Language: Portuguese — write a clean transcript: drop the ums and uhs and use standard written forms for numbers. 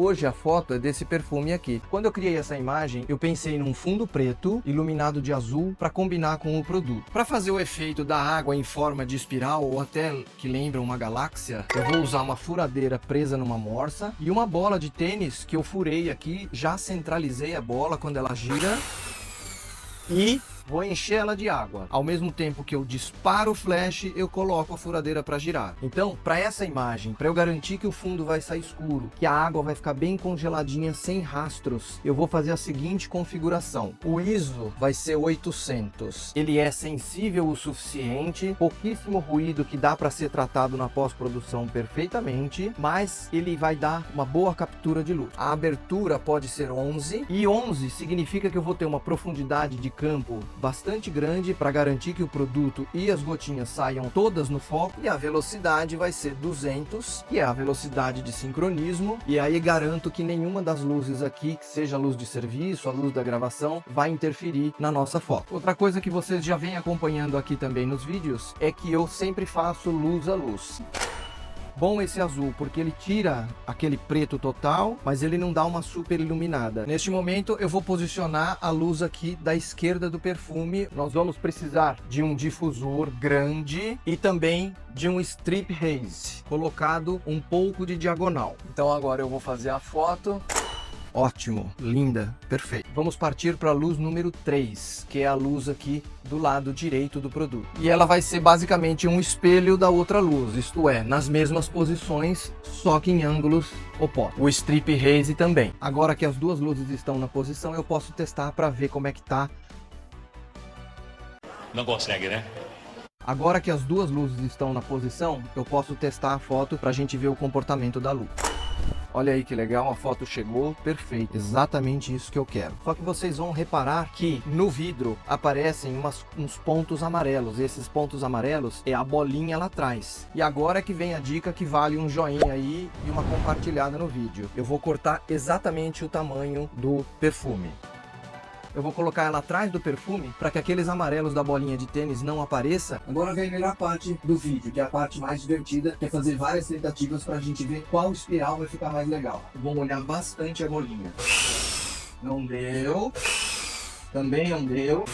Hoje a foto é desse perfume aqui. Quando eu criei essa imagem, eu pensei num fundo preto, iluminado de azul, para combinar com o produto. Para fazer o efeito da água em forma de espiral, ou até que lembra uma galáxia, eu vou usar uma furadeira presa numa morsa e uma bola de tênis que eu furei aqui, já centralizei a bola quando ela gira e vou encher ela de água. Ao mesmo tempo que eu disparo o flash, eu coloco a furadeira para girar. Então, para essa imagem, para eu garantir que o fundo vai sair escuro, que a água vai ficar bem congeladinha, sem rastros, eu vou fazer a seguinte configuração. O ISO vai ser 800. Ele é sensível o suficiente, pouquíssimo ruído que dá para ser tratado na pós-produção perfeitamente, mas ele vai dar uma boa captura de luz. A abertura pode ser 11, e 11 significa que eu vou ter uma profundidade de campo bastante grande para garantir que o produto e as gotinhas saiam todas no foco, e a velocidade vai ser 200, que é a velocidade de sincronismo, e aí garanto que nenhuma das luzes aqui, que seja a luz de serviço, a luz da gravação, vai interferir na nossa foto. Outra coisa que vocês já vêm acompanhando aqui também nos vídeos é que eu sempre faço luz a luz. Bom esse azul, porque ele tira aquele preto total, mas ele não dá uma super iluminada. Neste momento eu vou posicionar a luz aqui da esquerda do perfume. Nós vamos precisar de um difusor grande e também de um strip haze, colocado um pouco de diagonal. Então agora eu vou fazer a foto. Ótimo, linda, perfeito. Vamos partir para a luz número 3, que é a luz aqui do lado direito do produto. E ela vai ser basicamente um espelho da outra luz, isto é, nas mesmas posições, só que em ângulos opostos. O strip haze também. Agora que as duas luzes estão na posição, eu posso testar para ver como é que tá. Não consegue, né? Agora que as duas luzes estão na posição, eu posso testar a foto para a gente ver o comportamento da luz. Olha aí que legal, a foto chegou perfeita, exatamente isso que eu quero. Só que vocês vão reparar que no vidro aparecem uns pontos amarelos. Esses pontos amarelos é a bolinha lá atrás. E agora é que vem a dica que vale um joinha aí e uma compartilhada no vídeo. Eu vou cortar exatamente o tamanho do perfume. Eu vou colocar ela atrás do perfume para que aqueles amarelos da bolinha de tênis não apareça. Agora vem a melhor parte do vídeo, que é a parte mais divertida, que é fazer várias tentativas para a gente ver qual espiral vai ficar mais legal. Vou molhar bastante a bolinha. Não deu. Também não deu.